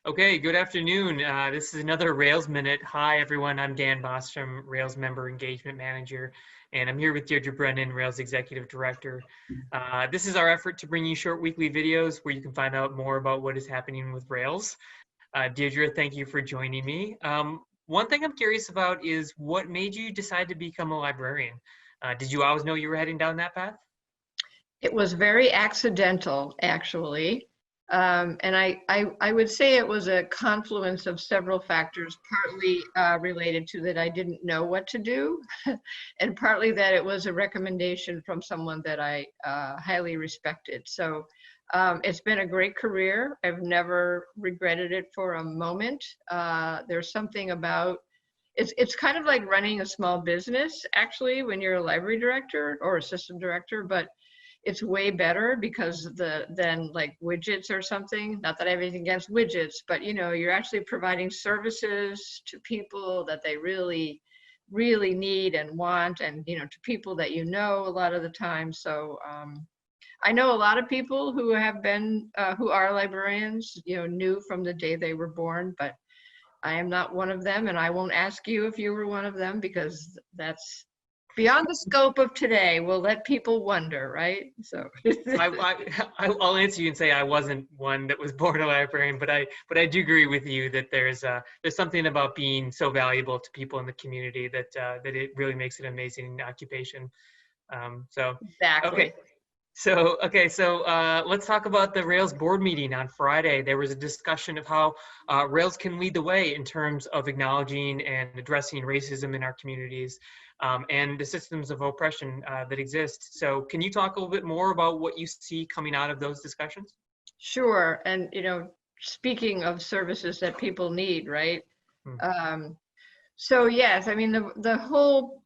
Okay, good afternoon. This is another Rails Minute. Hi, everyone. I'm Dan Bostrom, Rails Member Engagement Manager, and I'm here with Deirdre Brennan, Rails Executive Director. This is our effort to bring you short weekly videos where you can find out more about what is happening with Rails. Deirdre, thank you for joining me. One thing I'm curious about is what made you decide to become a librarian? Did you always know you were heading down that path? It was very accidental, actually. And I would say it was a confluence of several factors, partly related to that I didn't know what to do, and partly that it was a recommendation from someone that I highly respected. So it's been a great career. I've never regretted it for a moment. There's something about it's kind of like running a small business, actually, when you're a library director or a system director, but it's way better because than like widgets or something. Not that I have anything against widgets, but you're actually providing services to people that they really, really need and want, and to people that a lot of the time. So I know a lot of people who have been who are librarians, knew from the day they were born, but I am not one of them, and I won't ask you if you were one of them because that's beyond the scope of today. We'll let people wonder, right? So I'll answer you and say I wasn't one that was born a librarian, but I do agree with you that there's something about being so valuable to people in the community that it really makes it an amazing occupation. exactly. Okay. So let's talk about the Rails board meeting on Friday. There was a discussion of how Rails can lead the way in terms of acknowledging and addressing racism in our communities and the systems of oppression that exist. So can you talk a little bit more about what you see coming out of those discussions? Sure. And speaking of services that people need, right? Hmm. So yes, I mean the whole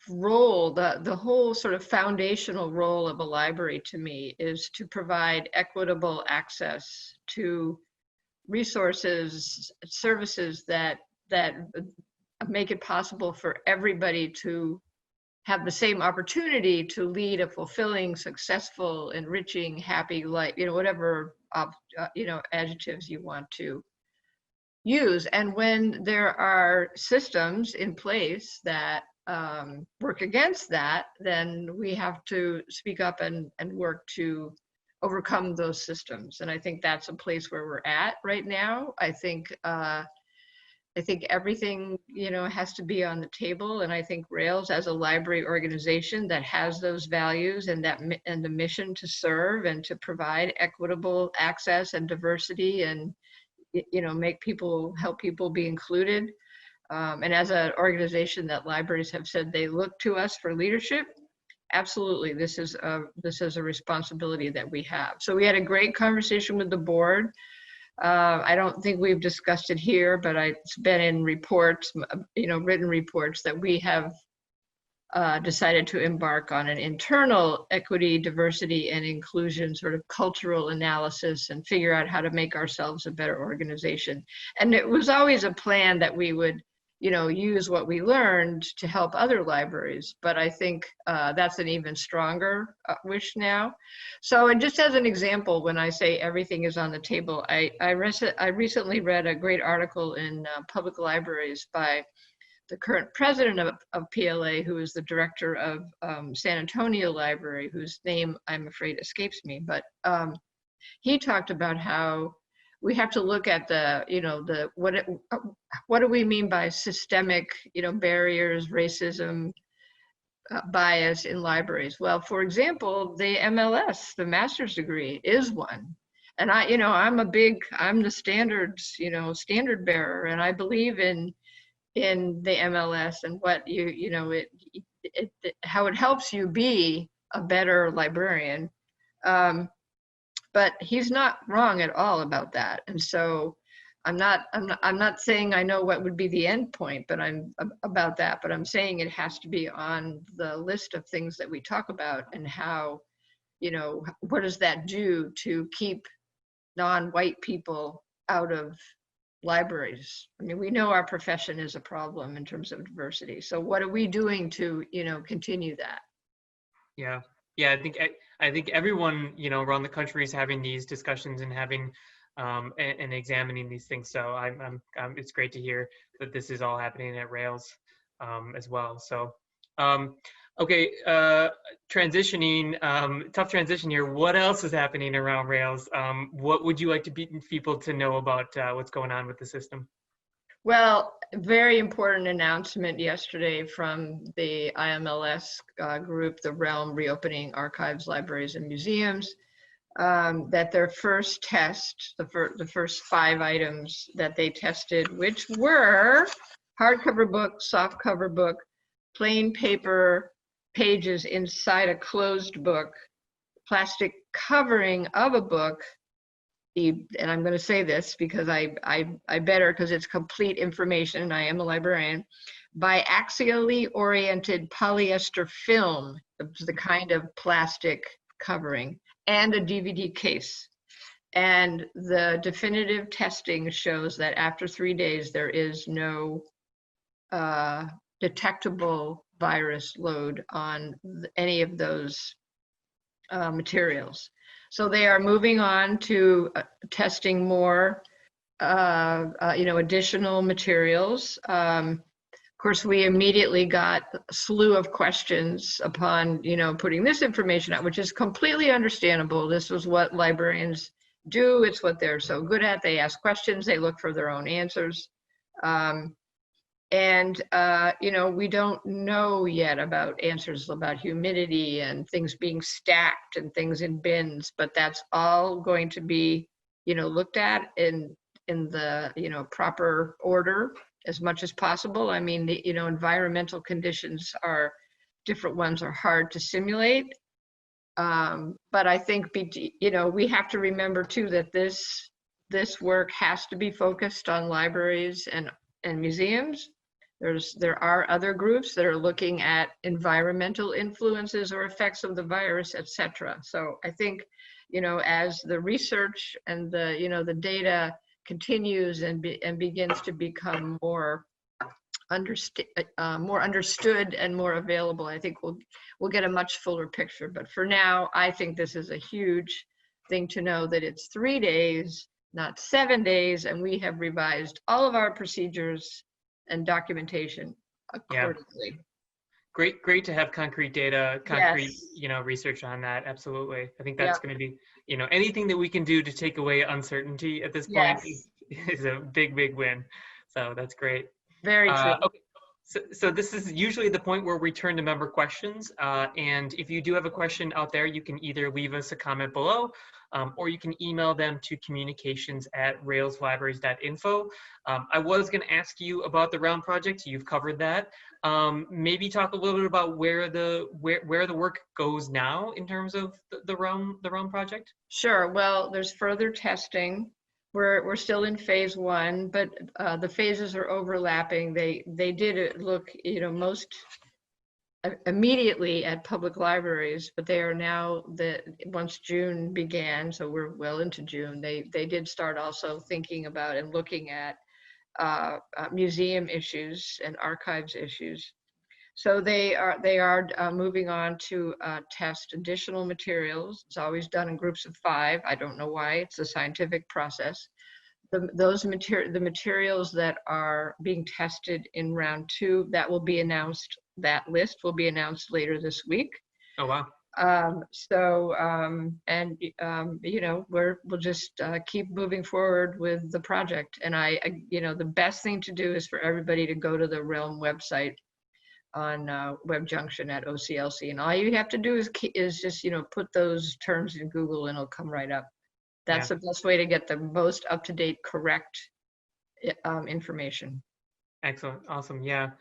role, the whole sort of foundational role of a library to me is to provide equitable access to resources, services that make it possible for everybody to have the same opportunity to lead a fulfilling, successful, enriching, happy life, whatever adjectives you want to use. And when there are systems in place that work against that, then we have to speak up and work to overcome those systems. And I think that's a place where we're at right now. I think everything has to be on the table, and I think Rails as a library organization that has those values and the mission to serve and to provide equitable access and diversity and help people be included. And as an organization that libraries have said they look to us for leadership, absolutely, this is a responsibility that we have. So we had a great conversation with the board. I don't think we've discussed it here, but it's been in reports, written reports, that we have decided to embark on an internal equity, diversity, and inclusion sort of cultural analysis and figure out how to make ourselves a better organization. And it was always a plan that we would use what we learned to help other libraries. But I think that's an even stronger wish now. So, and just as an example, when I say everything is on the table, I recently read a great article in Public Libraries by the current president of PLA, who is the director of San Antonio Library, whose name I'm afraid escapes me, but he talked about how we have to look at what do we mean by systemic, barriers, racism, bias in libraries. Well, for example, the MLS, the master's degree, is one. And I'm the standards, standard bearer, and I believe in the MLS and what how it helps you be a better librarian. But he's not wrong at all about that. And so I'm not saying I know what would be the end point, but I'm about that, but I'm saying it has to be on the list of things that we talk about, and how, what does that do to keep non-white people out of libraries? I mean, we know our profession is a problem in terms of diversity. So what are we doing to, continue that? Yeah, I think everyone around the country is having these discussions and having and examining these things. So it's great to hear that this is all happening at Rails as well. So, okay, transitioning, tough transition here. What else is happening around Rails? What would you like people to know about what's going on with the system? Well, very important announcement yesterday from the IMLS group, the Realm Reopening Archives, Libraries, and Museums, that their first test, the first 5 items that they tested, which were hardcover book, softcover book, plain paper pages inside a closed book, plastic covering of a book, and I'm going to say this because I better, because it's complete information and I am a librarian, biaxially oriented polyester film, the kind of plastic covering, and a DVD case. And the definitive testing shows that after 3 days, there is no detectable virus load on any of those materials. So they are moving on to testing more, additional materials. Of course, we immediately got a slew of questions upon, putting this information out, which is completely understandable. This was what librarians do. It's what they're so good at. They ask questions, they look for their own answers. We don't know yet about answers about humidity and things being stacked and things in bins, but that's all going to be, looked at in the, proper order as much as possible. I mean, the, environmental conditions are, different ones are hard to simulate. But I think, we have to remember too that this work has to be focused on libraries and museums. There are other groups that are looking at environmental influences or effects of the virus, etc. So I think, as the research and the data continues and begins to become more understood and more available, I think we'll get a much fuller picture. But for now, I think this is a huge thing to know that it's 3 days, not 7 days, and we have revised all of our procedures and documentation accordingly. Yeah. Great to have concrete data, concrete, Yes. Research on that. Absolutely. I think that's going to be, anything that we can do to take away uncertainty at this point is a big win. So that's great. Very true. Okay. So this is usually the point where we turn to member questions. And if you do have a question out there, you can either leave us a comment below, or you can email them to communications@railslibraries.info. I was going to ask you about the Realm project. You've covered that. Maybe talk a little bit about where the work goes now in terms of the Realm project. Sure. Well, there's further testing. We're still in phase 1, but the phases are overlapping. They did look, most immediately at public libraries, but they are now, once June began, so we're well into June, they did start also thinking about and looking at museum issues and archives issues. So they are moving on to test additional materials. It's always done in groups of 5. I don't know why. It's a scientific process. The materials that are being tested in round 2, that will be announced. That list will be announced later this week. Oh wow. We'll just keep moving forward with the project. And the best thing to do is for everybody to go to the Realm website on WebJunction at OCLC, and all you have to do is just put those terms in Google and it'll come right up. That's the best way to get the most up-to-date, correct information. Excellent. Awesome. Yeah.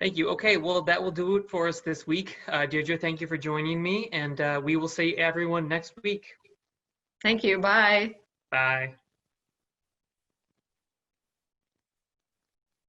Thank you. Okay, well, that will do it for us this week. Deirdre, thank you for joining me, and we will see everyone next week. Thank you. Bye. Bye.